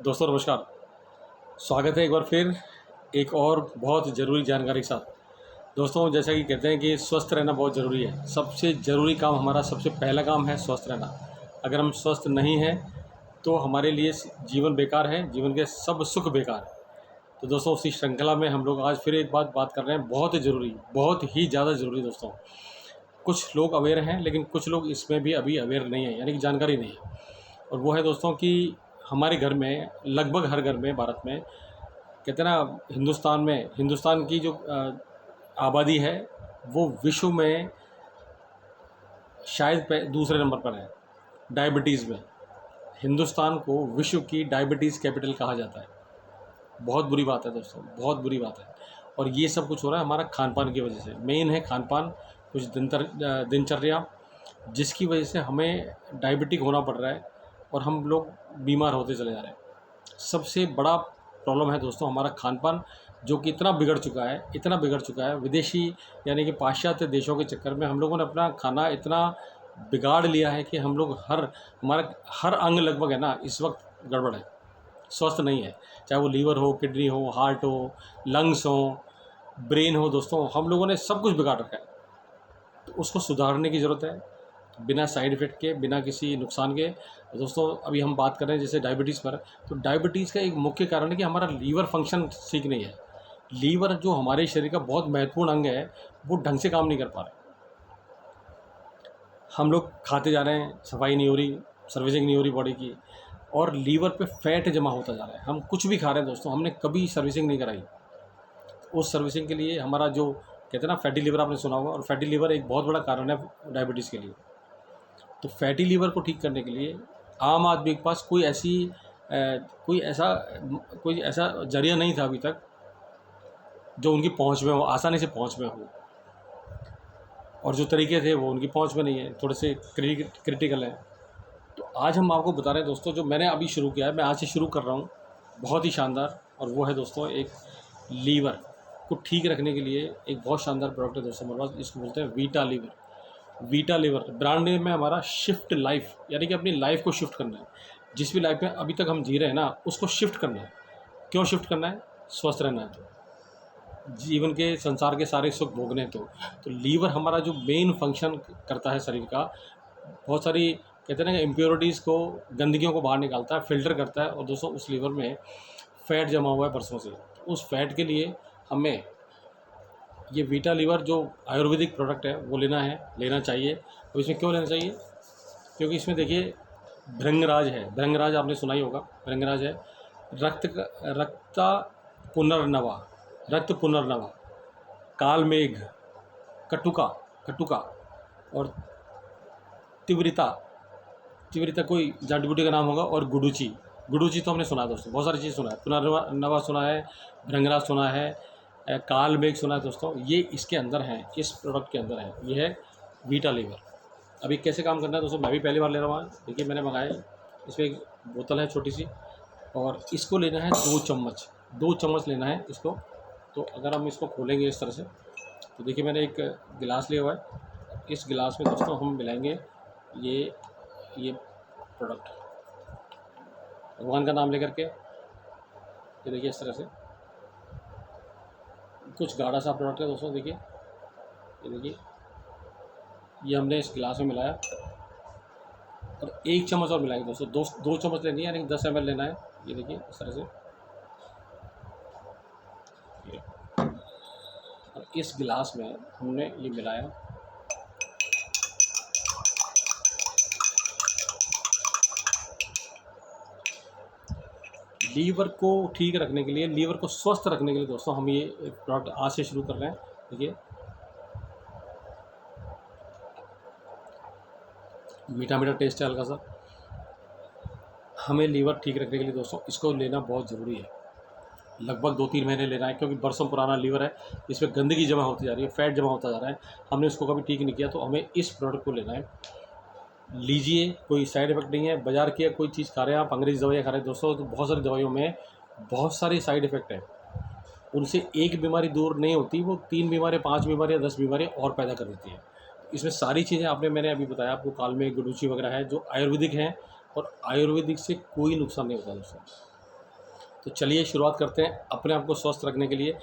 दोस्तों नमस्कार। स्वागत है एक बार फिर एक और बहुत ज़रूरी जानकारी के साथ। दोस्तों जैसा कि कहते हैं कि स्वस्थ रहना बहुत ज़रूरी है। सबसे ज़रूरी काम हमारा सबसे पहला काम है स्वस्थ रहना। अगर हम स्वस्थ नहीं हैं तो हमारे लिए जीवन बेकार है, जीवन के सब सुख बेकार है। तो दोस्तों उसी श्रृंखला में हम लोग आज फिर एक बात कर रहे हैं, बहुत ही ज़रूरी, बहुत ही ज़्यादा ज़रूरी। दोस्तों कुछ लोग अवेयर हैं लेकिन कुछ लोग इसमें भी अभी अवेयर नहीं है, यानी कि जानकारी नहीं है। और वो है दोस्तों कि हमारे घर में, लगभग हर घर में भारत में, कहते हैं ना, हिंदुस्तान की जो आबादी है वो विश्व में शायद दूसरे नंबर पर है डायबिटीज़ में। हिंदुस्तान को विश्व की डायबिटीज़ कैपिटल कहा जाता है। बहुत बुरी बात है दोस्तों, बहुत बुरी बात है। और ये सब कुछ हो रहा है हमारा खान पान की वजह से। मेन है खान पान, कुछ दिनचर्या, जिसकी वजह से हमें डायबिटिक होना पड़ रहा है और हम लोग बीमार होते चले जा रहे हैं। सबसे बड़ा प्रॉब्लम है दोस्तों हमारा खान पान, जो कि इतना बिगड़ चुका है विदेशी यानी कि पाश्चात्य देशों के चक्कर में हम लोगों ने अपना खाना इतना बिगाड़ लिया है कि हम लोग हमारा हर अंग लगभग है ना इस वक्त गड़बड़ है, स्वस्थ नहीं है। चाहे वो लीवर हो, किडनी हो, हार्ट हो, लंग्स हो, ब्रेन हो। दोस्तों हम लोगों ने सब कुछ बिगाड़ रखा है, तो उसको सुधारने की ज़रूरत है बिना साइड इफ़ेक्ट के, बिना किसी नुकसान के। दोस्तों अभी हम बात कर रहे हैं जैसे डायबिटीज़ पर, तो डायबिटीज़ का एक मुख्य कारण है कि हमारा लीवर फंक्शन ठीक नहीं है। लीवर जो हमारे शरीर का बहुत महत्वपूर्ण अंग है वो ढंग से काम नहीं कर पा रहे। हम लोग खाते जा रहे हैं, सफाई नहीं हो रही, सर्विसिंग नहीं हो रही बॉडी की, और लीवर पे फैट जमा होता जा रहा है। हम कुछ भी खा रहे हैं दोस्तों, हमने कभी सर्विसिंग नहीं कराई। उस सर्विसिंग के लिए हमारा जो कहते हैं ना फैटी लीवर, आपने सुना होगा, और फैटी लीवर एक बहुत बड़ा कारण है डायबिटीज़ के लिए। तो फैटी लीवर को ठीक करने के लिए आम आदमी के पास कोई ऐसा जरिया नहीं था अभी तक जो उनकी पहुंच में हो, आसानी से पहुंच में हो, और जो तरीके थे वो उनकी पहुंच में नहीं है, थोड़े से क्रिटिकल हैं। तो आज हम आपको बता रहे हैं दोस्तों, जो मैंने अभी शुरू किया है, मैं आज से शुरू कर रहा हूँ, बहुत ही शानदार। और वो है दोस्तों एक लीवर को ठीक रखने के लिए एक बहुत शानदार प्रोडक्ट है दोस्तों हमारे पास, इसको बोलते हैं Vita Lever. Vita Lever brand name है हमारा शिफ्ट लाइफ, यानी कि अपनी लाइफ को शिफ्ट करना है। जिस भी लाइफ में अभी तक हम जी रहे हैं ना उसको शिफ्ट करना है। क्यों शिफ्ट करना है? स्वस्थ रहना है, तो जीवन के संसार के सारे सुख भोगने हैं। तो लीवर हमारा जो मेन फंक्शन करता है शरीर का, बहुत सारी कहते हैं ना इम्प्योरिटीज़ को, गंदगियों को बाहर निकालता है, फ़िल्टर करता है। और दोस्तों उस लीवर में फ़ैट जमा हुआ है बरसों से, तो उस फैट के लिए हमें ये वीटा लीवर जो आयुर्वेदिक प्रोडक्ट है वो लेना चाहिए। अब इसमें क्यों लेना चाहिए? क्योंकि इसमें देखिए भृंगराज है, भृंगराज आपने सुना ही होगा। भृंगराज है रक्त पुनर्नवा, रक्त पुनर्नवा, कालमेघ, कटुका कटुका और तीव्रता, कोई जड़ी बूटी का नाम होगा, और गुडुची। गुडुची तो हमने सुना है दोस्तों, बहुत सारी चीज़ सुना है। पुनर्नवा सुना है, भृंगराज सुना है, कालमेघ सुना है दोस्तों। ये इसके अंदर हैं, इस प्रोडक्ट के अंदर है। ये है वीटा लीवर। अभी कैसे काम करना है दोस्तों, मैं भी पहली बार ले रहा हूँ। देखिए मैंने मंगाया, इसमें एक बोतल है छोटी सी, और इसको लेना है 2 चम्मच लेना है इसको। तो अगर हम इसको खोलेंगे इस तरह से, तो देखिए मैंने एक गिलास लिया हुआ है। इस गिलास में दोस्तों हम मिलाएंगे ये प्रोडक्ट, भगवान का नाम लेकर के। ये देखिए इस तरह से कुछ गाढ़ा सा प्रोडक्ट है दोस्तों। देखिए ये देखिए, ये हमने इस गिलास में मिलाया, और 1 चम्मच और मिलाएंगे दोस्तों। 2 चम्मच लेनी है, यानी 10 ml लेना है। ये देखिए इस तरह से, और इस गिलास में हमने ये मिलाया। लीवर को ठीक रखने के लिए, लीवर को स्वस्थ रखने के लिए दोस्तों हम ये प्रोडक्ट आज से शुरू कर रहे हैं। देखिए मीठा मीठा टेस्ट है हल्का सा। हमें लीवर ठीक रखने के लिए दोस्तों इसको लेना बहुत ज़रूरी है। लगभग 2-3 महीने लेना है, क्योंकि बरसों पुराना लीवर है, इसमें गंदगी जमा होती जा रही है, फैट जमा होता जा रहा है, हमने इसको कभी ठीक नहीं किया। तो हमें इस प्रोडक्ट को लेना है। लीजिए, कोई साइड इफ़ेक्ट नहीं है। बाज़ार की कोई चीज़ खा रहे हैं आप, अंग्रेज़ी दवाइयाँ खा रहे हैं दोस्तों, तो बहुत सारी दवाइयों में बहुत सारे साइड इफ़ेक्ट हैं। उनसे एक बीमारी दूर नहीं होती, वो 3 बीमारियाँ, 5 बीमारियाँ, 10 बीमारियाँ और पैदा कर देती है। इसमें सारी चीज़ें मैंने अभी बताया आपको, कालमेघ, गुडुची वगैरह है जो आयुर्वेदिक हैं, और आयुर्वेदिक से कोई नुकसान नहीं होता दोस्तों। तो चलिए शुरुआत करते हैं अपने आप को स्वस्थ रखने के लिए।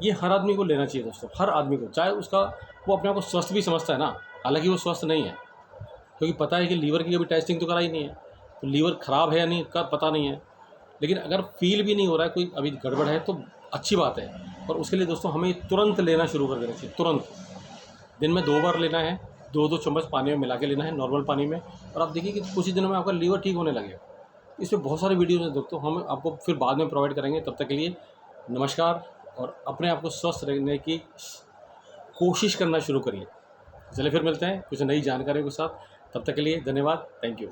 ये हर आदमी को लेना चाहिए दोस्तों, हर आदमी को, चाहे उसका वो अपने आप को स्वस्थ भी समझता है ना, हालांकि वो स्वस्थ नहीं है, क्योंकि पता है कि लीवर की कभी टेस्टिंग तो कराई नहीं है, तो लीवर ख़राब है या नहीं का पता नहीं है। लेकिन अगर फील भी नहीं हो रहा है कोई अभी गड़बड़ है तो अच्छी बात है। और उसके लिए दोस्तों हमें तुरंत लेना शुरू कर देना चाहिए, तुरंत। दिन में 2 बार लेना है, 2-2 चम्मच पानी में मिला के लेना है, नॉर्मल पानी में। और आप देखिए कि कुछ ही दिनों में आपका लीवर ठीक होने लगेगा। इसमें बहुत सारे वीडियोज़ हैं दोस्तों, हम आपको फिर बाद में प्रोवाइड करेंगे। तब तक के लिए नमस्कार, और अपने आप को स्वस्थ रहने की कोशिश करना शुरू करिए। चलिए फिर मिलते हैं कुछ नई जानकारियों के साथ, तब तक के लिए धन्यवाद, थैंक यू।